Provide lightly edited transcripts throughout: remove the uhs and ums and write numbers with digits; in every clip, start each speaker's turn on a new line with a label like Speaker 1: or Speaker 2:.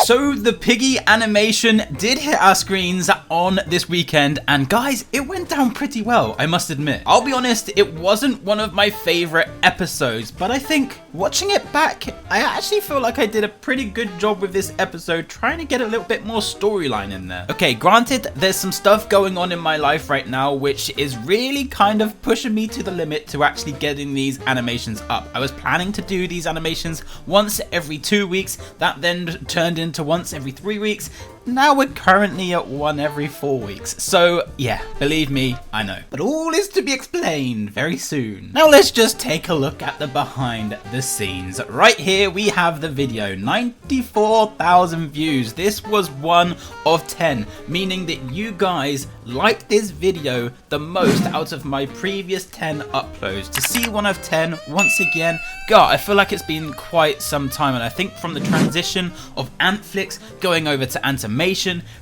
Speaker 1: So the Piggy animation did hit our screens on this weekend, and guys, it went down pretty well, I must admit. I'll be honest, it wasn't one of my favorite episodes, but I think watching it back, I actually feel like I did a pretty good job with this episode, trying to get a little bit more storyline in there. Okay, granted, there's some stuff going on in my life right now, which is really kind of pushing me to the limit to actually getting these animations up. I was planning to do these animations once every 2 weeks, that then turned into once every 3 weeks. Now we're currently at one every 4 weeks. So yeah, believe me, I know. But all is to be explained very soon. Now let's just take a look at the behind the scenes. Right here we have the video, 94,000 views. This was 1 of 10, meaning that you guys liked this video the most out of my previous 10 uploads. To see 1 of 10 once again, God, I feel like it's been quite some time, and I think from the transition of Antixx going over to animation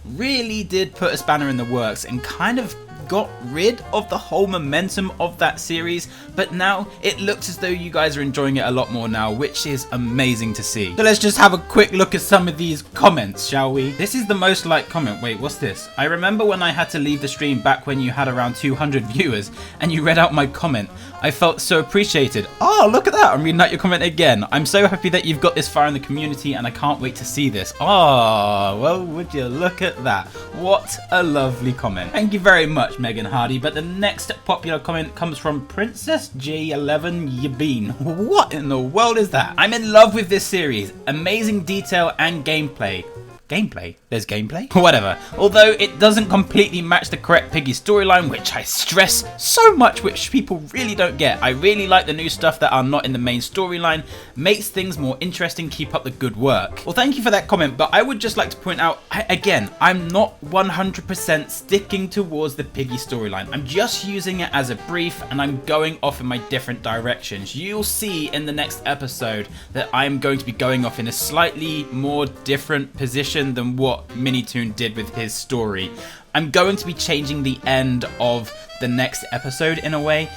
Speaker 1: really did put a spanner in the works and kind of got rid of the whole momentum of that series, but now it looks as though you guys are enjoying it a lot more now, which is amazing to see. So let's just have a quick look at some of these comments, shall we? This is the most liked comment. Wait, what's this? I remember when I had to leave the stream back when you had around 200 viewers and you read out my comment. I felt so appreciated. Oh, look at that. I'm reading out your comment again. I'm so happy that you've got this far in the community and I can't wait to see this. Oh, well, would you look at that? What a lovely comment. Thank you very much, Megan Hardy. But the next popular comment comes from Princess J11 Yabeen. What in the world is that? I'm in love with this series. Amazing detail and gameplay. Gameplay? There's gameplay? Whatever. Although it doesn't completely match the correct Piggy storyline, which I stress so much, which people really don't get. I really like the new stuff that are not in the main storyline. Makes things more interesting. Keep up the good work. Well, thank you for that comment, but I would just like to point out, again, I'm not 100% sticking towards the Piggy storyline. I'm just using it as a brief, and I'm going off in my different directions. You'll see in the next episode that I'm going to be going off in a slightly more different position than what Minitoon did with his story. I'm going to be changing the end of the next episode in a way.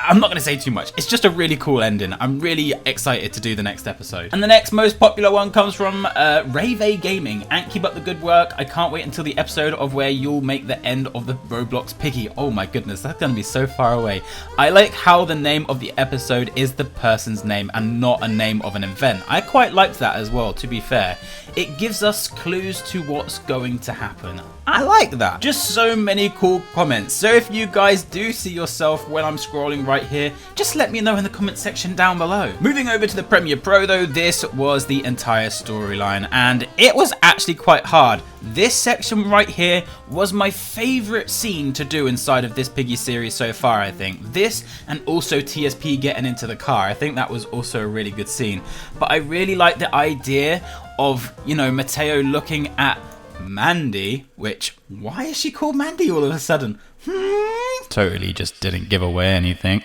Speaker 1: I'm not going to say too much. It's just a really cool ending. I'm really excited to do the next episode. And the next most popular one comes from Rave Gaming. And keep up the good work. I can't wait until the episode of where you'll make the end of the Roblox Piggy. Oh my goodness, that's going to be so far away. I like how the name of the episode is the person's name and not a name of an event. I quite liked that as well, to be fair. It gives us clues to what's going to happen. I like that. Just so many cool comments. So if you guys do see yourself when I'm scrolling right here, just let me know in the comment section down below. Moving over to the Premiere Pro though, this was the entire storyline and it was actually quite hard. This section right here was my favorite scene to do inside of this Piggy series so far, I think. This and also TSP getting into the car. I think that was also a really good scene. But I really like the idea of, you know, Mateo looking at Mandy, which, why is she called Mandy all of a sudden? Totally just didn't give away anything.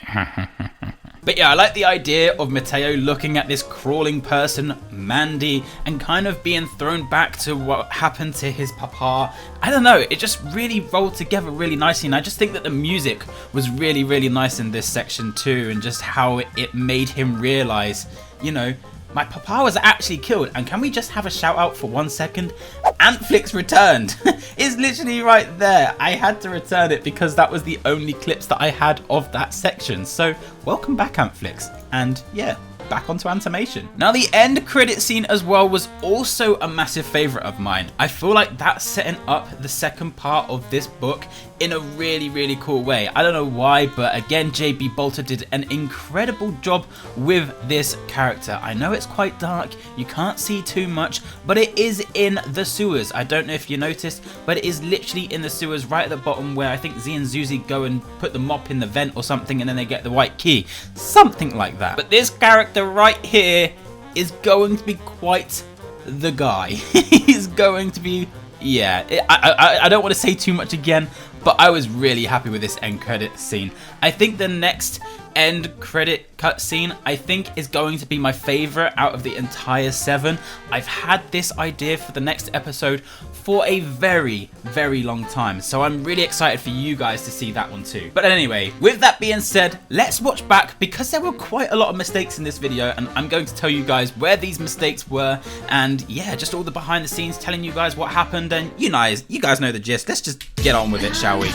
Speaker 1: But yeah, I like the idea of Mateo looking at this crawling person, Mandy, and kind of being thrown back to what happened to his papa. I don't know, it just really rolled together really nicely, and I just think that the music was really, really nice in this section too, and just how it made him realize, you know, my papa was actually killed. And can we just have a shout out for 1 second? Antixx returned. It's literally right there. I had to return it because that was the only clips that I had of that section. So welcome back, Antixx. And yeah, back onto animation. Now the end credit scene as well was also a massive favorite of mine. I feel like that's setting up the second part of this book in a really, really cool way. I don't know why, but again, JB Bolter did an incredible job with this character. I know it's quite dark, you can't see too much, but it is in the sewers. I don't know if you noticed, but it is literally in the sewers right at the bottom where I think Z and Zuzi go and put the mop in the vent or something, and then they get the white key. Something like that. But this character right here is going to be quite the guy. He's going to be, yeah, I don't want to say too much again, but I was really happy with this end credit scene. I think the next end credit cutscene, I think, is going to be my favorite out of the entire 7. I've had this idea for the next episode for a very, very long time, so I'm really excited for you guys to see that one too. But anyway, with that being said, let's watch back, because there were quite a lot of mistakes in this video, and I'm going to tell you guys where these mistakes were, and yeah, just all the behind the scenes, telling you guys what happened, and you guys know the gist. Let's just get on with it, shall we?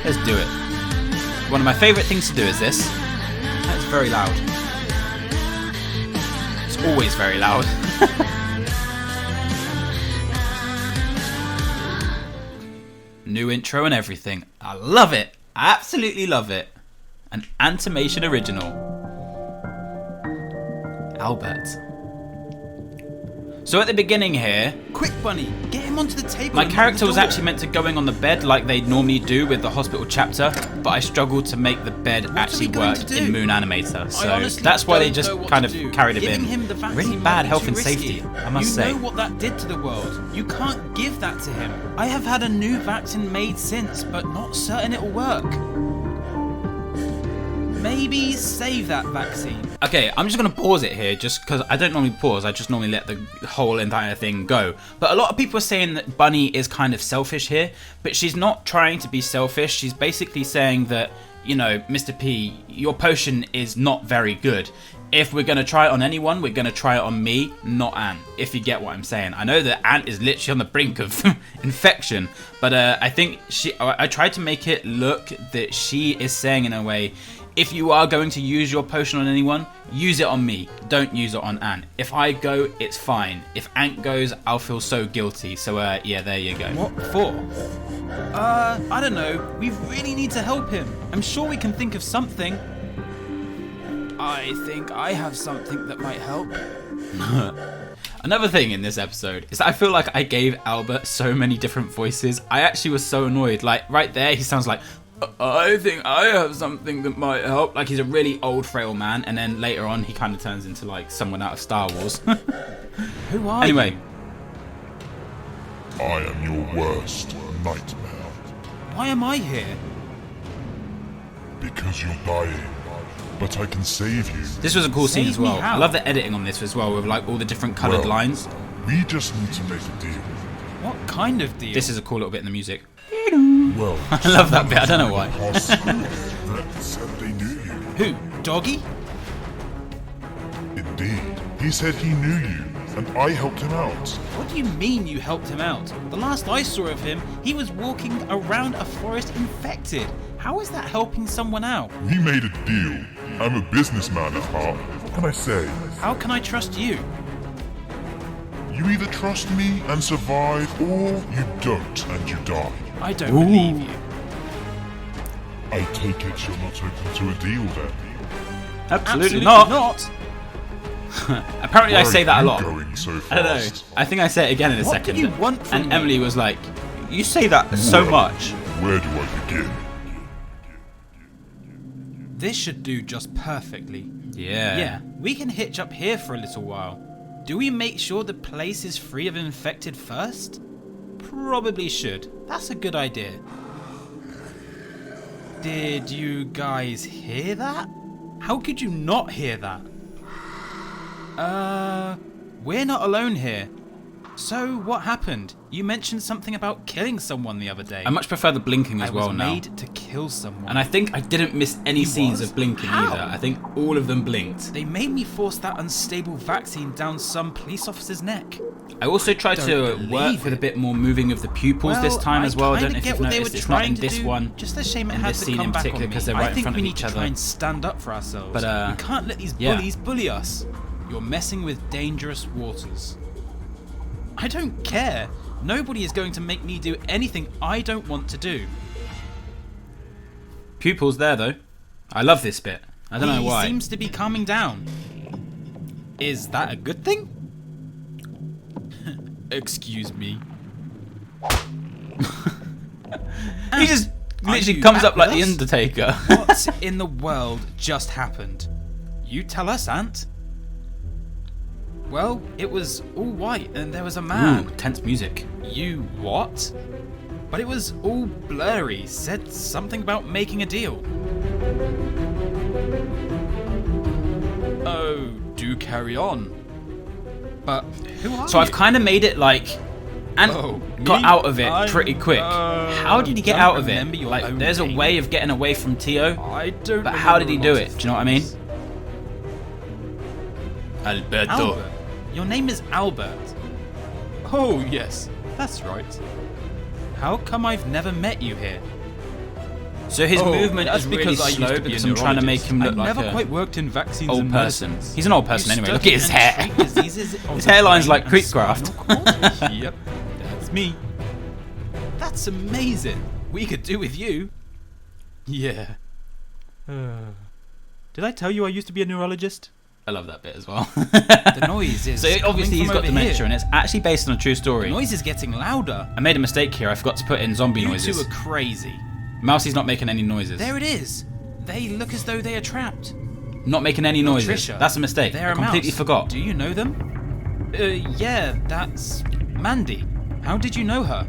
Speaker 1: Let's do it. One of my favorite things to do is this. That's very loud. It's always very loud. New intro and everything. I love it. I absolutely love it. An Antixx original. Albert. So at the beginning here, quick bunny, get him onto the table. My character was actually meant to going on the bed like they normally do with the hospital chapter, but I struggled to make the bed actually work in Moon Animator. So that's why they just kind of carried him in. Really bad health and safety, I must say. You know what that did to the world. You can't give that to him. I have had a new vaccine made since, but not certain it'll work. Maybe save that vaccine. Okay, I'm just gonna pause it here just because I don't normally pause, I just normally let the whole entire thing go. But a lot of people are saying that Bunny is kind of selfish here, but she's not trying to be selfish. She's basically saying that, you know, Mr. P, your potion is not very good. If we're gonna try it on anyone, we're gonna try it on me, not Ant, if you get what I'm saying. I know that Ant is literally on the brink of infection, but I think I tried to make it look that she is saying in a way, if you are going to use your potion on anyone, use it on me. Don't use it on Ant. If I go, it's fine. If Ant goes, I'll feel so guilty. So, yeah, there you go. What for? I don't know. We really need to help him. I'm sure we can think of something. I think I have something that might help. Another thing in this episode is that I feel like I gave Albert so many different voices. I actually was so annoyed. Like, right there, he sounds like, I think I have something that might help. Like he's a really old, frail man, and then later on he kind of turns into like someone out of Star Wars. Who are you? Anyway.
Speaker 2: I am your worst nightmare.
Speaker 1: Why am I here?
Speaker 2: Because you're dying, but I can save you.
Speaker 1: This was a cool scene as well. I love the editing on this as well, with like all the different coloured lines.
Speaker 2: We just need to make a deal.
Speaker 1: What kind of deal? This is a cool little bit in the music. Well, I love that bit, I don't know why.
Speaker 2: That said they knew you.
Speaker 1: Who? Doggy?
Speaker 2: Indeed. He said he knew you, and I helped him out.
Speaker 1: What do you mean you helped him out? The last I saw of him, he was walking around a forest infected. How is that helping someone out?
Speaker 2: We made a deal. I'm a businessman at heart. What can I say?
Speaker 1: How can I trust you?
Speaker 2: You either trust me and survive, or you don't and you die.
Speaker 1: I don't believe you.
Speaker 2: I take it you're not open to a deal then?
Speaker 1: Absolutely not. Apparently I say that a lot.
Speaker 2: Going so fast?
Speaker 1: I don't know. I think I say it again in a second.
Speaker 3: What do you want from
Speaker 1: and
Speaker 3: me?
Speaker 1: Emily was like, you say that so much.
Speaker 2: Where do I begin?
Speaker 3: This should do just perfectly.
Speaker 1: Yeah.
Speaker 3: We can hitch up here for a little while. Do we make sure the place is free of infected first? Probably should. That's a good idea. Did you guys hear that? How could you not hear that? We're not alone here. So, what happened? You mentioned something about killing someone the other day.
Speaker 1: I much prefer the blinking as well now.
Speaker 3: I was made to kill someone.
Speaker 1: And I think I didn't miss any scenes of blinking either. I think all of them blinked.
Speaker 3: They made me force that unstable vaccine down some police officer's neck.
Speaker 1: I also tried to work with a bit more moving of the pupils this time as well. I don't know if you've noticed, it's not in this one.
Speaker 3: Just a shame it
Speaker 1: in
Speaker 3: had
Speaker 1: this
Speaker 3: to
Speaker 1: scene
Speaker 3: come
Speaker 1: in
Speaker 3: back
Speaker 1: particular
Speaker 3: on me.
Speaker 1: because they're right in front of each
Speaker 3: I think we need to try
Speaker 1: other.
Speaker 3: and stand up for ourselves.
Speaker 1: But
Speaker 3: we can't let these bullies bully us. You're messing with dangerous waters. I don't care. Nobody is going to make me do anything I don't want to do.
Speaker 1: Pupils there though. I love this bit. I don't know why.
Speaker 3: He seems to be calming down. Is that a good thing? Excuse me.
Speaker 1: He just literally comes up like the Undertaker.
Speaker 3: What in the world just happened? You tell us, Ant. Well, it was all white and there was a man.
Speaker 1: Ooh, tense music.
Speaker 3: You what? But it was all blurry. Said something about making a deal. Oh, do carry on. But who are
Speaker 1: So
Speaker 3: you?
Speaker 1: I've kind of made it like, and
Speaker 3: Oh,
Speaker 1: got
Speaker 3: me?
Speaker 1: out of it pretty quick.
Speaker 3: I,
Speaker 1: How did he get
Speaker 3: don't
Speaker 1: out of it?
Speaker 3: remember your
Speaker 1: Like,
Speaker 3: own
Speaker 1: there's a
Speaker 3: name.
Speaker 1: way of getting away from Tio,
Speaker 3: I don't.
Speaker 1: but how did he do
Speaker 3: remember a
Speaker 1: it?
Speaker 3: lot
Speaker 1: Do you know what I mean?
Speaker 3: of
Speaker 1: Alberto.
Speaker 3: Albert. Your name is Albert. Oh yes, that's right. How come I've never met you here?
Speaker 1: So his movement
Speaker 3: that's
Speaker 1: is really
Speaker 3: because I used
Speaker 1: slow
Speaker 3: to be a
Speaker 1: because I'm trying to make him look
Speaker 3: I
Speaker 1: like
Speaker 3: never
Speaker 1: a
Speaker 3: quite worked in vaccines
Speaker 1: old
Speaker 3: and
Speaker 1: person.
Speaker 3: medicines.
Speaker 1: He's an old person
Speaker 3: You
Speaker 1: anyway. Look
Speaker 3: study
Speaker 1: at his
Speaker 3: and
Speaker 1: hair.
Speaker 3: treat diseases of
Speaker 1: His
Speaker 3: the
Speaker 1: hairline's
Speaker 3: brain
Speaker 1: like
Speaker 3: and
Speaker 1: Creekcraft.
Speaker 3: spinal cord. Yep, that's me. That's amazing. We could do with you. Yeah. Did I tell you I used to be a neurologist?
Speaker 1: I love that bit as well.
Speaker 3: The noise is.
Speaker 1: So obviously he's got dementia, and it's actually based on a true
Speaker 3: The
Speaker 1: story.
Speaker 3: noise is getting louder.
Speaker 1: I made a mistake here. I forgot to put in zombie
Speaker 3: You
Speaker 1: noises.
Speaker 3: two are crazy.
Speaker 1: Mousy's not making any noises.
Speaker 3: There it is. They look as though they are trapped.
Speaker 1: Not making any noises.
Speaker 3: Trisha,
Speaker 1: That's a mistake.
Speaker 3: They're
Speaker 1: I
Speaker 3: a
Speaker 1: completely
Speaker 3: mouse.
Speaker 1: forgot.
Speaker 3: Do you know them? Yeah, that's Mandy. How did you know her?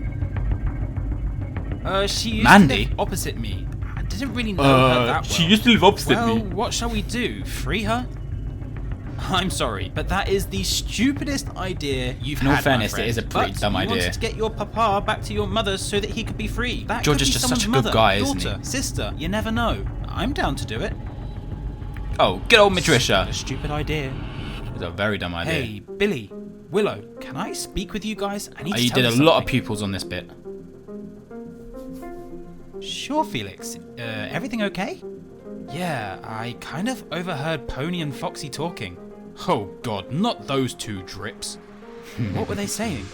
Speaker 3: She used
Speaker 1: Mandy?
Speaker 3: to live opposite me. I didn't really know her that well.
Speaker 1: to live opposite
Speaker 3: Well, what shall we do? Free her? I'm sorry, but that is the stupidest idea you've
Speaker 1: In all
Speaker 3: had,
Speaker 1: fairness,
Speaker 3: my friend.
Speaker 1: it is a pretty
Speaker 3: But
Speaker 1: dumb
Speaker 3: you
Speaker 1: idea.
Speaker 3: wanted to get your papa back to your mother so that he could be free. That
Speaker 1: George
Speaker 3: could
Speaker 1: is
Speaker 3: be
Speaker 1: just
Speaker 3: someone's
Speaker 1: such a good
Speaker 3: mother,
Speaker 1: guy, isn't
Speaker 3: daughter,
Speaker 1: he?
Speaker 3: sister. You never know. I'm down to do it.
Speaker 1: Oh, good old
Speaker 3: A
Speaker 1: Matricia.
Speaker 3: stupid idea.
Speaker 1: It's a very dumb idea.
Speaker 3: Hey, Billy, Willow, can I speak with you guys? I need to
Speaker 1: You
Speaker 3: tell
Speaker 1: did a
Speaker 3: you
Speaker 1: lot of
Speaker 3: something.
Speaker 1: pupils on this bit.
Speaker 3: Sure, Felix. Everything okay? Yeah, I kind of overheard Pony and Foxy talking. Oh god, not those two drips. What were they saying?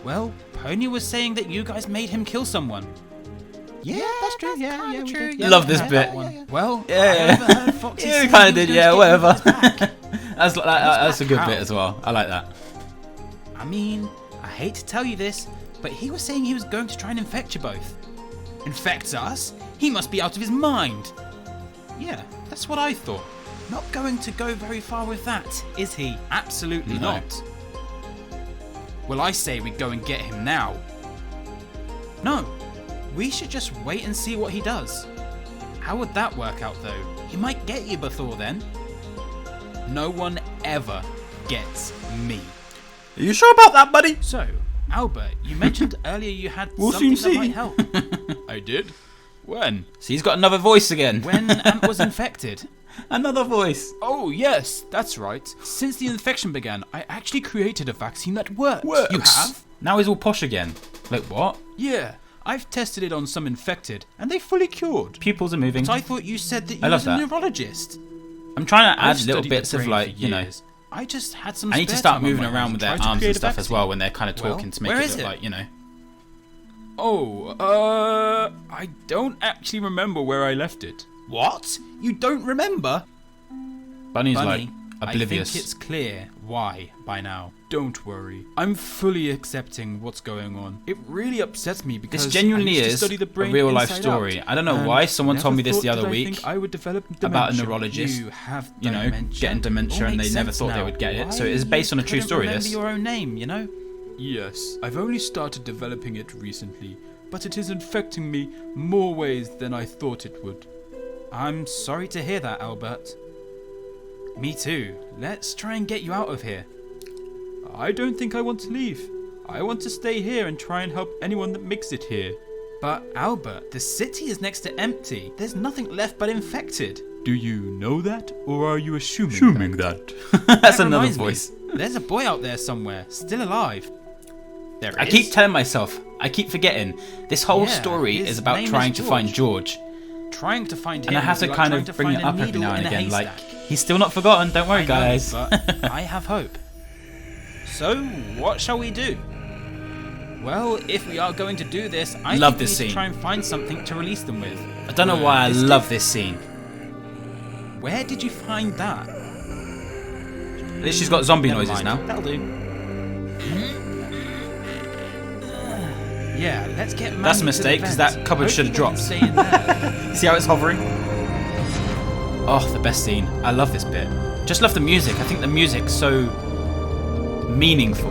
Speaker 3: Well, Pony was saying that you guys made him kill someone. Yeah, that's true. Yeah, we
Speaker 1: true.
Speaker 3: did.
Speaker 1: Yeah, Love this
Speaker 3: that
Speaker 1: bit.
Speaker 3: one. Well,
Speaker 1: Yeah,
Speaker 3: I
Speaker 1: yeah.
Speaker 3: overheard Foxy
Speaker 1: Yeah,
Speaker 3: saying
Speaker 1: we kind of
Speaker 3: he was
Speaker 1: did.
Speaker 3: going
Speaker 1: Yeah,
Speaker 3: to get
Speaker 1: whatever.
Speaker 3: his back.
Speaker 1: That's a good
Speaker 3: How?
Speaker 1: bit as well. I like that.
Speaker 3: I mean, I hate to tell you this, but he was saying he was going to try and infect you both. Infect us? He must be out of his mind. Yeah, that's what I thought. Not going to go very far with that, is he? Absolutely
Speaker 1: No.
Speaker 3: not. Well, I say we go and get him now. No, we should just wait and see what he does. How would that work out though? He might get you before then. No one ever gets me.
Speaker 1: Are you sure about that, buddy?
Speaker 3: So, Albert, you mentioned earlier you had
Speaker 1: We'll
Speaker 3: something
Speaker 1: soon
Speaker 3: that
Speaker 1: see.
Speaker 3: might help. I did? When?
Speaker 1: See, he's got another voice again.
Speaker 3: When Ant was infected.
Speaker 1: Another voice.
Speaker 3: Oh, yes, that's right. Since the infection began, I actually created a vaccine that works.
Speaker 1: Works.
Speaker 3: You have?
Speaker 1: Now he's all posh again. Like what?
Speaker 3: Yeah. I've tested it on some infected, and they fully cured.
Speaker 1: Pupils are moving.
Speaker 3: But I thought you said that you
Speaker 1: I love
Speaker 3: was
Speaker 1: that.
Speaker 3: a neurologist.
Speaker 1: I'm trying to
Speaker 3: I've
Speaker 1: add little
Speaker 3: studied the
Speaker 1: bits of
Speaker 3: brain
Speaker 1: like,
Speaker 3: for
Speaker 1: you know.
Speaker 3: years. I just had some
Speaker 1: I need to
Speaker 3: spare
Speaker 1: start
Speaker 3: time on
Speaker 1: moving
Speaker 3: my
Speaker 1: around
Speaker 3: hands
Speaker 1: with their
Speaker 3: trying to
Speaker 1: arms
Speaker 3: create
Speaker 1: and
Speaker 3: a
Speaker 1: stuff as
Speaker 3: vaccine.
Speaker 1: well when they're kind of
Speaker 3: Well,
Speaker 1: talking to make
Speaker 3: where
Speaker 1: it
Speaker 3: is
Speaker 1: look
Speaker 3: it?
Speaker 1: like, you know.
Speaker 3: Oh, I don't actually remember where I left it. What? You don't remember?
Speaker 1: Bunny's
Speaker 3: Bunny,
Speaker 1: like oblivious.
Speaker 3: I think it's clear why by now. Don't worry. I'm fully accepting what's going on. It really upsets me because
Speaker 1: This genuinely
Speaker 3: I used to
Speaker 1: is
Speaker 3: study the
Speaker 1: a
Speaker 3: brain
Speaker 1: real life
Speaker 3: inside
Speaker 1: story.
Speaker 3: out,
Speaker 1: I don't know
Speaker 3: and
Speaker 1: why someone
Speaker 3: never
Speaker 1: told me this
Speaker 3: thought
Speaker 1: the other
Speaker 3: that I
Speaker 1: week
Speaker 3: think I would develop
Speaker 1: about a
Speaker 3: dementia.
Speaker 1: neurologist,
Speaker 3: You have
Speaker 1: you know,
Speaker 3: dementia.
Speaker 1: getting dementia,
Speaker 3: All
Speaker 1: and they
Speaker 3: makes
Speaker 1: never
Speaker 3: sense
Speaker 1: thought they
Speaker 3: now.
Speaker 1: would get it.
Speaker 3: Why
Speaker 1: So it is
Speaker 3: you
Speaker 1: based on a true
Speaker 3: couldn't
Speaker 1: story,
Speaker 3: remember
Speaker 1: this.
Speaker 3: your own name, you know? Yes, I've only started developing it recently, but it is infecting me more ways than I thought it would. I'm sorry to hear that, Albert. Me too. Let's try and get you out of here. I don't think I want to leave. I want to stay here and try and help anyone that makes it here. But Albert, the city is next to empty. There's nothing left but infected. Do you know that, or are you assuming that?
Speaker 1: That's
Speaker 3: That
Speaker 1: another
Speaker 3: reminds me,
Speaker 1: voice.
Speaker 3: There's a boy out there somewhere, still alive. There
Speaker 1: I
Speaker 3: is.
Speaker 1: keep telling myself, I keep forgetting. This whole
Speaker 3: Yeah,
Speaker 1: story
Speaker 3: his
Speaker 1: is about
Speaker 3: name is
Speaker 1: trying to find George.
Speaker 3: Trying to find him.
Speaker 1: And I have
Speaker 3: would
Speaker 1: to
Speaker 3: be like
Speaker 1: kind
Speaker 3: trying
Speaker 1: of
Speaker 3: to
Speaker 1: bring
Speaker 3: find
Speaker 1: it
Speaker 3: a
Speaker 1: up every
Speaker 3: needle
Speaker 1: now and
Speaker 3: in a
Speaker 1: again. Like,
Speaker 3: haystack.
Speaker 1: he's still not forgotten, don't worry,
Speaker 3: I know,
Speaker 1: guys.
Speaker 3: but I have hope. So, what shall we do? Well, if we are going to do this, I
Speaker 1: Love
Speaker 3: think we
Speaker 1: this
Speaker 3: need to
Speaker 1: scene.
Speaker 3: try and find something to release them with.
Speaker 1: I don't know why I
Speaker 3: This
Speaker 1: love this scene.
Speaker 3: Where did you find that?
Speaker 1: At least she's got zombie
Speaker 3: Never
Speaker 1: noises
Speaker 3: mind.
Speaker 1: now.
Speaker 3: That'll do. Yeah, let's get Mandy
Speaker 1: That's a
Speaker 3: to the
Speaker 1: mistake, 'cause
Speaker 3: vents.
Speaker 1: that cupboard should have
Speaker 3: Hopefully
Speaker 1: dropped.
Speaker 3: they can stay in there.
Speaker 1: See how it's hovering? Oh, the best scene. I love this bit. Just love the music. I think the music's so meaningful.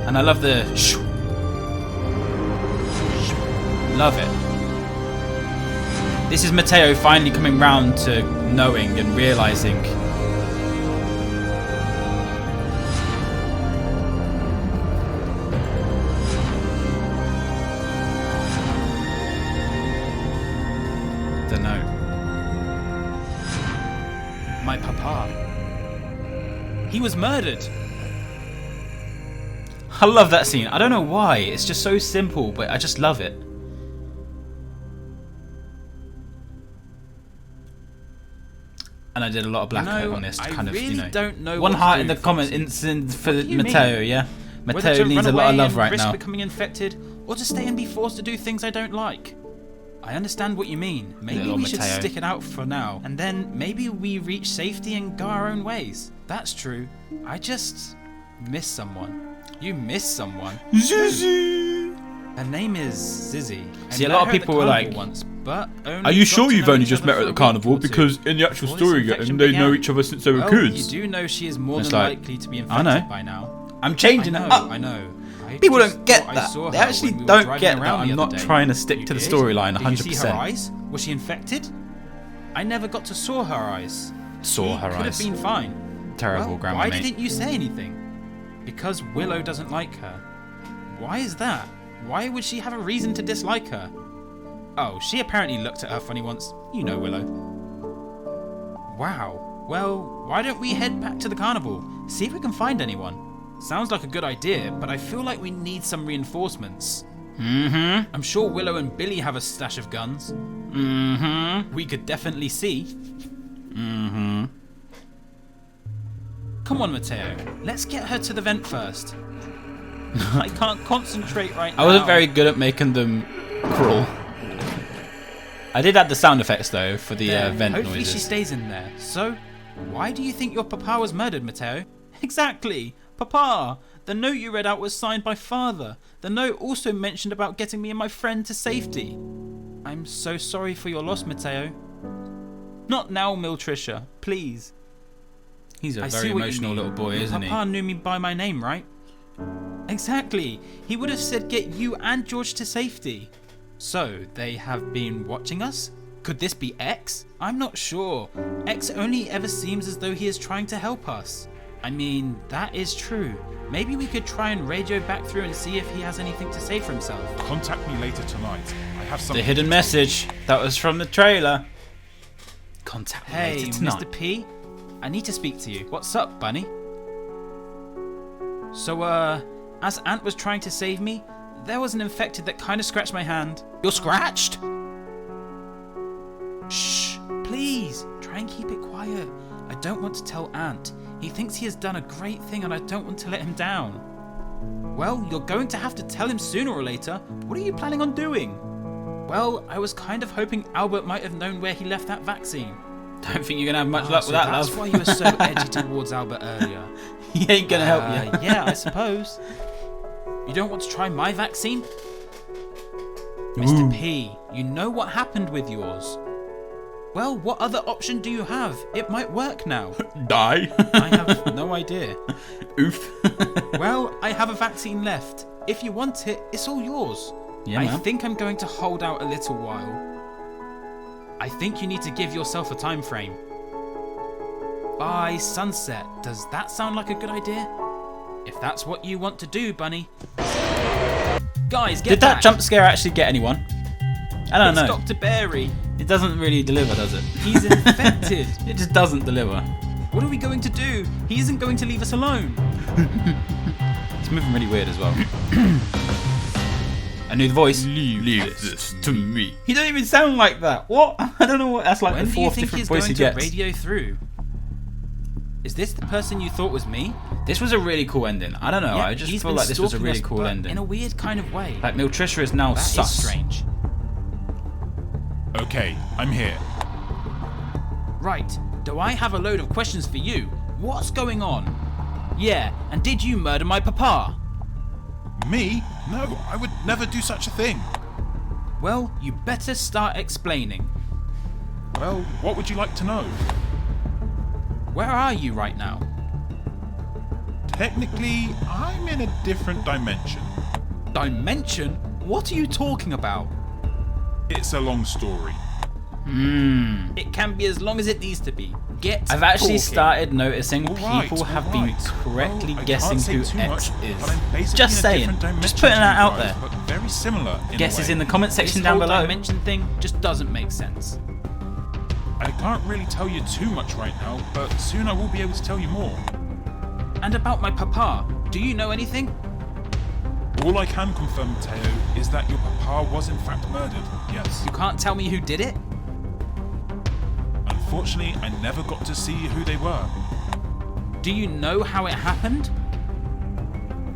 Speaker 1: And I love the shoo. Love it. This is Matteo finally coming round to knowing and realizing. Don't know. My papa. He was murdered. I love that scene. I don't know why. It's just so simple, but I just love it. And I did a lot of black coat on this to kind of,
Speaker 3: really don't know
Speaker 1: one
Speaker 3: what
Speaker 1: heart
Speaker 3: to
Speaker 1: in
Speaker 3: do
Speaker 1: the
Speaker 3: with
Speaker 1: comments for
Speaker 3: What do you
Speaker 1: Matteo,
Speaker 3: mean?
Speaker 1: yeah?
Speaker 3: Whether
Speaker 1: Matteo
Speaker 3: to
Speaker 1: needs
Speaker 3: run
Speaker 1: a lot of
Speaker 3: away
Speaker 1: love
Speaker 3: and
Speaker 1: right
Speaker 3: risk
Speaker 1: now.
Speaker 3: becoming infected, or to stay and be forced to do things I don't like. I understand what you mean. Maybe
Speaker 1: Little
Speaker 3: we should
Speaker 1: Matteo.
Speaker 3: stick it out for now, and then maybe we reach safety and go our own ways. That's true. I just miss someone. You miss someone.
Speaker 1: Zizi!
Speaker 3: Her name is Zizzy. I
Speaker 1: See, a
Speaker 3: met
Speaker 1: lot of
Speaker 3: her at the
Speaker 1: people were
Speaker 3: carnival
Speaker 1: like,
Speaker 3: once, but only
Speaker 4: Are you
Speaker 3: got
Speaker 4: sure
Speaker 3: to
Speaker 4: you've
Speaker 3: know
Speaker 4: only
Speaker 3: each
Speaker 4: just
Speaker 3: other
Speaker 4: met her
Speaker 3: for
Speaker 4: at the
Speaker 3: a
Speaker 4: carnival?
Speaker 3: week or two.
Speaker 4: Because in the actual
Speaker 3: Before this
Speaker 4: story
Speaker 3: infection
Speaker 4: again, they know
Speaker 3: began.
Speaker 4: each other since they were
Speaker 3: Well,
Speaker 4: kids.
Speaker 3: you do know she is more
Speaker 1: It's
Speaker 3: than
Speaker 1: like,
Speaker 3: likely to be
Speaker 1: I know.
Speaker 3: infected by now.
Speaker 1: I'm changing it up.
Speaker 3: I know. I
Speaker 1: People
Speaker 3: just
Speaker 1: don't get
Speaker 3: thought I
Speaker 1: that.
Speaker 3: saw
Speaker 1: They
Speaker 3: her
Speaker 1: actually
Speaker 3: when we were
Speaker 1: don't
Speaker 3: driving
Speaker 1: get that.
Speaker 3: around the
Speaker 1: I'm
Speaker 3: other
Speaker 1: not
Speaker 3: day.
Speaker 1: trying to stick
Speaker 3: You
Speaker 1: to the
Speaker 3: did?
Speaker 1: storyline
Speaker 3: Did you see her
Speaker 1: 100%.
Speaker 3: eyes? Was she infected? I never got to saw her eyes.
Speaker 1: Saw her
Speaker 3: Could
Speaker 1: eyes.
Speaker 3: have been fine.
Speaker 1: Terrible
Speaker 3: Well,
Speaker 1: grammar,
Speaker 3: why
Speaker 1: mate.
Speaker 3: didn't you say anything? Because Willow doesn't like her. Why is that? Why would she have a reason to dislike her? Oh, she apparently looked at her funny once. You know Willow. Wow. Well, why don't we head back to the carnival? See if we can find anyone. Sounds like a good idea, but I feel like we need some reinforcements.
Speaker 1: Mm-hmm.
Speaker 3: I'm sure Willow and Billy have a stash of guns.
Speaker 1: Mm-hmm.
Speaker 3: We could definitely see.
Speaker 1: Mm-hmm.
Speaker 3: Come on, Matteo. Let's get her to the vent first. I can't concentrate right now.
Speaker 1: I wasn't very good at making them crawl. I did add the sound effects though for the
Speaker 3: There.
Speaker 1: vent
Speaker 3: Hopefully
Speaker 1: noises.
Speaker 3: she stays in there. So, why do you think your papa was murdered, Matteo? Exactly. Papa. The note you read out was signed by father. The note also mentioned about getting me and my friend to safety. I'm so sorry for your loss, Matteo. Not now, Miltricia. Please.
Speaker 1: He's a
Speaker 3: I
Speaker 1: very
Speaker 3: see what you
Speaker 1: emotional
Speaker 3: mean.
Speaker 1: little boy,
Speaker 3: Your
Speaker 1: isn't he?
Speaker 3: Papa knew me by my name, right? Exactly. He would have said get you and George to safety. So, they have been watching us? Could this be X? I'm not sure. X only ever seems as though he is trying to help us. I mean, that is true. Maybe we could try and radio back through and see if he has anything to say for himself.
Speaker 2: Contact me later tonight. I have
Speaker 1: The
Speaker 2: something.
Speaker 1: hidden message. That was from the trailer. Contact me
Speaker 3: Hey,
Speaker 1: later tonight.
Speaker 3: Mr. P. I need to speak to you. What's up, Bunny? So, as Ant was trying to save me, there was an infected that kind of scratched my hand. You're scratched? Shh, please. Try and keep it quiet. I don't want to tell Ant. He thinks he has done a great thing and I don't want to let him down. Well, you're going to have to tell him sooner or later. What are you planning on doing? Well, I was kind of hoping Albert might have known where he left that vaccine.
Speaker 1: Don't think you're gonna have much luck
Speaker 3: So
Speaker 1: with that,
Speaker 3: that's
Speaker 1: love.
Speaker 3: why you were so edgy towards Albert earlier.
Speaker 1: He ain't gonna help you.
Speaker 3: Yeah, I suppose. You don't want to try my vaccine? Mr. P, you know what happened with yours. Well, what other option do you have? It might work now.
Speaker 4: Die.
Speaker 3: I have no idea.
Speaker 1: Oof.
Speaker 3: Well, I have a vaccine left. If you want it, it's all yours.
Speaker 1: Yeah,
Speaker 3: I
Speaker 1: man.
Speaker 3: think I'm going to hold out a little while. I think you need to give yourself a time frame. By sunset. Does that sound like a good idea? If that's what you want to do, Bunny. Guys, get
Speaker 1: Did
Speaker 3: back.
Speaker 1: that jump scare actually get anyone? I don't
Speaker 3: It's
Speaker 1: know.
Speaker 3: Dr. Berry.
Speaker 1: It doesn't really deliver, does it?
Speaker 3: He's infected.
Speaker 1: It just doesn't deliver.
Speaker 3: What are we going to do? He isn't going to leave us alone.
Speaker 1: It's moving really weird as well. A new voice.
Speaker 4: Leave this to me.
Speaker 1: He don't even sound like that. What? I don't know what. That's like
Speaker 3: When
Speaker 1: the
Speaker 3: do you
Speaker 1: fourth
Speaker 3: think
Speaker 1: different
Speaker 3: he's
Speaker 1: voice
Speaker 3: going
Speaker 1: he
Speaker 3: to
Speaker 1: gets.
Speaker 3: radio through? Is this the person you thought was me?
Speaker 1: This was a really cool ending. I don't know.
Speaker 3: Yeah,
Speaker 1: I just
Speaker 3: he's
Speaker 1: feel
Speaker 3: been
Speaker 1: like this was a
Speaker 3: stalking
Speaker 1: really
Speaker 3: us,
Speaker 1: cool
Speaker 3: but
Speaker 1: ending.
Speaker 3: in a weird kind of way.
Speaker 1: Like Miltricia is now
Speaker 3: That is
Speaker 1: sus.
Speaker 3: strange.
Speaker 2: Okay, I'm here.
Speaker 3: Right, do I have a load of questions for you? What's going on? Yeah, and did you murder my papa?
Speaker 2: Me? No, I would never do such a thing.
Speaker 3: Well, you better start explaining.
Speaker 2: Well, what would you like to know?
Speaker 3: Where are you right now?
Speaker 2: Technically, I'm in a different dimension.
Speaker 3: Dimension? What are you talking about?
Speaker 2: It's a long story.
Speaker 1: It can be as long as it needs to be.
Speaker 3: I've actually
Speaker 1: started noticing
Speaker 2: Alright,
Speaker 1: people have been
Speaker 2: alright.
Speaker 1: correctly
Speaker 2: Well, I
Speaker 1: guessing
Speaker 2: can't say
Speaker 1: who
Speaker 2: too
Speaker 1: X
Speaker 2: much,
Speaker 1: is.
Speaker 2: but I'm basically
Speaker 1: Just
Speaker 2: in a
Speaker 1: saying,
Speaker 2: different dimension
Speaker 1: just putting
Speaker 2: to
Speaker 1: that
Speaker 2: you
Speaker 1: out
Speaker 2: guys,
Speaker 1: there.
Speaker 2: but very similar in a
Speaker 1: Guesses
Speaker 2: way.
Speaker 1: in the comment
Speaker 3: This
Speaker 1: section
Speaker 3: whole
Speaker 1: down below.
Speaker 3: dimension thing just doesn't make sense.
Speaker 2: I can't really tell you too much right now, but soon I will be able to tell you more.
Speaker 3: And about my papa, do you know anything?
Speaker 2: All I can confirm, Mateo, is that your papa was in fact murdered, yes.
Speaker 3: You can't tell me who did it?
Speaker 2: Unfortunately, I never got to see who they were.
Speaker 3: Do you know how it happened?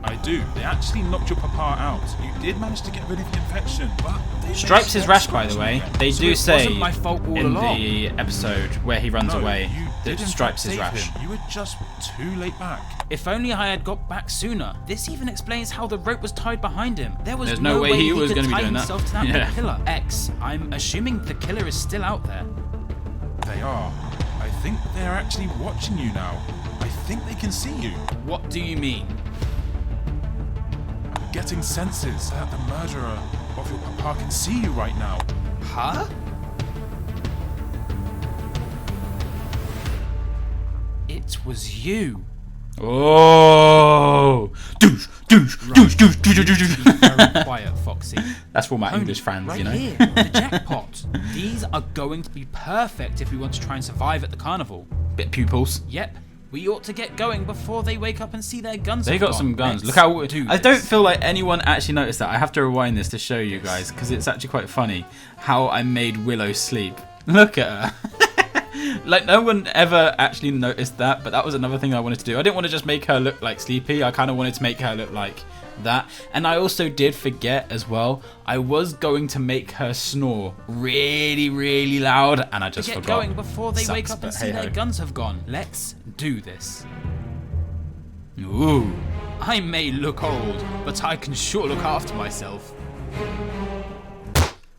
Speaker 2: I do. They actually knocked your papa out. You did manage to get rid of the infection, but they
Speaker 1: Stripes his
Speaker 2: stopped
Speaker 1: rash, by the
Speaker 2: scratching
Speaker 1: way.
Speaker 2: again.
Speaker 1: They
Speaker 3: So
Speaker 1: do
Speaker 3: it
Speaker 1: say
Speaker 3: wasn't my fault all
Speaker 1: in
Speaker 3: along.
Speaker 1: the episode where he runs
Speaker 2: No,
Speaker 1: away
Speaker 2: you
Speaker 1: that
Speaker 2: did in
Speaker 1: Stripes
Speaker 2: fact
Speaker 1: his
Speaker 2: save
Speaker 1: rash.
Speaker 2: him. You were just too late back.
Speaker 3: If only I had got back sooner. This even explains how the rope was tied behind him. There's
Speaker 1: There's no way he was
Speaker 3: could
Speaker 1: gonna be
Speaker 3: tie
Speaker 1: doing that.
Speaker 3: himself to that
Speaker 1: Yeah.
Speaker 3: pillar. X, I'm assuming the killer is still out there.
Speaker 2: They are. I think they are actually watching you now. I think they can see you.
Speaker 3: What do you mean?
Speaker 2: I'm getting senses that the murderer of your papa can see you right now.
Speaker 3: Huh? It was you.
Speaker 1: Oh, douche, douche, douche, douche, douche, douche, douche.
Speaker 3: Very quiet, Foxy.
Speaker 1: That's for my
Speaker 3: Tony,
Speaker 1: English fans,
Speaker 3: right
Speaker 1: you know.
Speaker 3: here, the jackpot. These are going to be perfect if we want to try and survive at the carnival.
Speaker 1: Bit pupils.
Speaker 3: Yep, we ought to get going before they wake up and see their guns.
Speaker 1: They
Speaker 3: have
Speaker 1: got
Speaker 3: gone.
Speaker 1: some guns.
Speaker 3: Let's
Speaker 1: Look how
Speaker 3: do
Speaker 1: I don't
Speaker 3: this.
Speaker 1: feel like anyone actually noticed that. I have to rewind this to show you guys because it's actually quite funny how I made Willow sleep. Look at her. Like no one ever actually noticed that, but that was another thing I wanted to do. I didn't want to just make her look like sleepy. I kind of wanted to make her look like that. And I also did forget as well. I was going to make her snore really, really loud, and I just
Speaker 3: Get
Speaker 1: forgot.
Speaker 3: going before they wake
Speaker 1: Sucks,
Speaker 3: up and
Speaker 1: but
Speaker 3: see their
Speaker 1: hey-ho.
Speaker 3: guns have gone. Let's do this.
Speaker 1: Ooh.
Speaker 3: I may look old, but I can sure look after myself.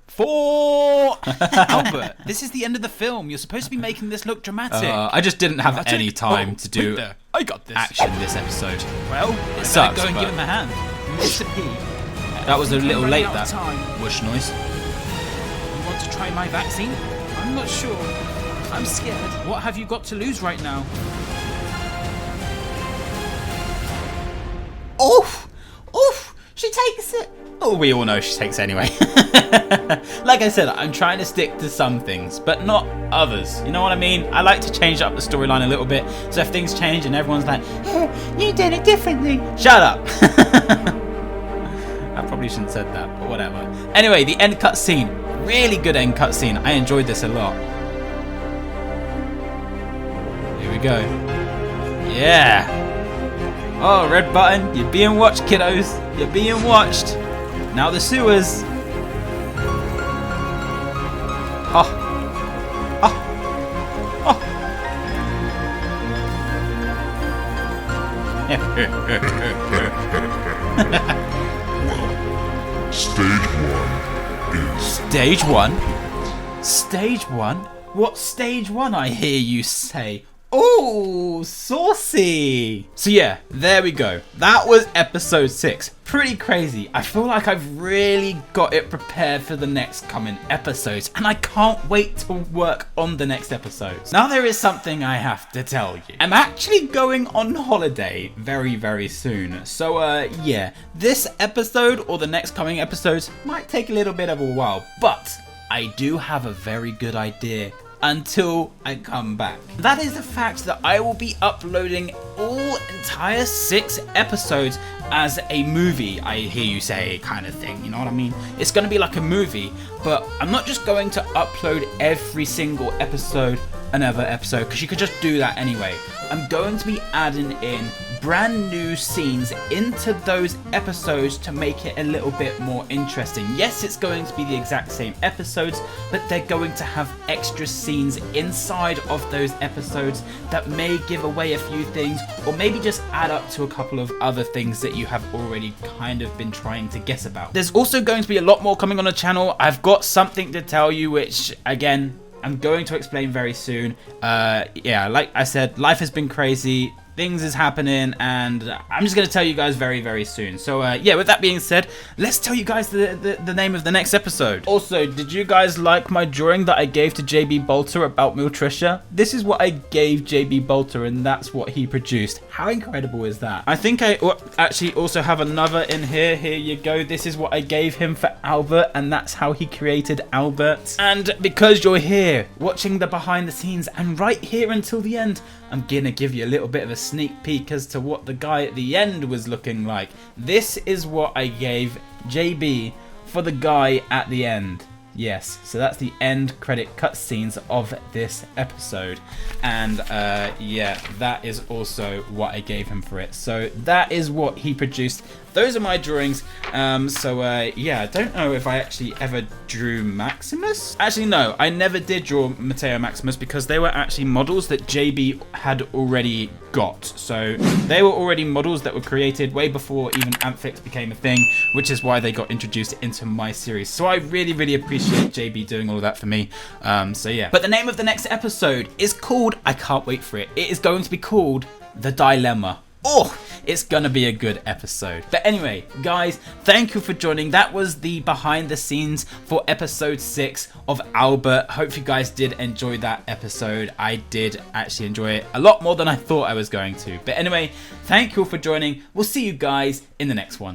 Speaker 1: 4.
Speaker 3: Albert, this is the end of the film. You're supposed to be making this look dramatic.
Speaker 1: I just didn't have
Speaker 3: Dramatic?
Speaker 1: any time
Speaker 3: Oh,
Speaker 1: to do
Speaker 3: wait there. I got this.
Speaker 1: action this episode.
Speaker 3: Well,
Speaker 1: It
Speaker 3: I
Speaker 1: sucks,
Speaker 3: better go and
Speaker 1: but-
Speaker 3: give him a hand. Mr. P,
Speaker 1: That was a
Speaker 3: think I'm
Speaker 1: little
Speaker 3: running
Speaker 1: late,
Speaker 3: out of
Speaker 1: that
Speaker 3: time.
Speaker 1: whoosh noise.
Speaker 3: You want to try my vaccine? I'm not sure. I'm scared. What have you got to lose right now?
Speaker 1: Oof! Oof! She takes it! Oh, we all know she takes it anyway. Like I said, I'm trying to stick to some things, but not others. You know what I mean? I like to change up the storyline a little bit, so if things change and everyone's like, you did it differently. Shut up! I probably shouldn't have said that, but whatever. Anyway, the end cutscene. Really good end cutscene. I enjoyed this a lot. Here we go. Yeah! Oh, red button, you're being watched, kiddos. You're being watched. Now the sewers. Oh. Oh. Oh.
Speaker 2: Stage 1 is
Speaker 1: Stage 1? Stage 1? What stage 1, I hear you say? Oh, saucy. So yeah, there we go. That was episode 6. Pretty crazy. I feel like I've really got it prepared for the next coming episodes, and I can't wait to work on the next episodes. Now there is something I have to tell you. I'm actually going on holiday very, very soon. So yeah, this episode or the next coming episodes might take a little bit of a while, but I do have a very good idea until I come back. That is the fact that I will be uploading all entire 6 episodes as a movie, I hear you say, kind of thing, you know what I mean? It's going to be like a movie, but I'm not just going to upload every single episode, another episode, because you could just do that anyway. I'm going to be adding in brand new scenes into those episodes to make it a little bit more interesting. Yes, it's going to be the exact same episodes, but they're going to have extra scenes inside of those episodes that may give away a few things, or maybe just add up to a couple of other things that you have already kind of been trying to guess about. There's also going to be a lot more coming on the channel. I've got something to tell you, which again, I'm going to explain very soon. Yeah, like I said, life has been crazy. things is happening, and I'm just going to tell you guys very, very soon. So yeah, with that being said, let's tell you guys the name of the next episode. Also, did you guys like my drawing that I gave to JB Bolter about Miltricia? This is what I gave JB Bolter, and that's what he produced. How incredible is that? I think I actually also have another in here. Here you go. This is what I gave him for Albert, and that's how he created Albert. And because you're here watching the behind the scenes and right here until the end, I'm gonna give you a little bit of a sneak peek as to what the guy at the end was looking like. This is what I gave JB for the guy at the end. Yes, so that's the end credit cutscenes of this episode. And yeah, that is also what I gave him for it. So that is what he produced. Those are my drawings. Yeah, I don't know if I actually ever drew Maximus. Actually, no, I never did draw Matteo Maximus because they were actually models that JB had already got. So they were already models that were created way before even Antixx became a thing, which is why they got introduced into my series. So I really, really appreciate JB doing all of that for me. So yeah. But the name of the next episode is called, I can't wait for it. It is going to be called The Dilemma. Oh, it's gonna be a good episode. But anyway, guys, thank you for joining. That was the behind the scenes for episode 6 of Albert. Hope you guys did enjoy that episode. I did actually enjoy it a lot more than I thought I was going to. But anyway, thank you all for joining. We'll see you guys in the next one.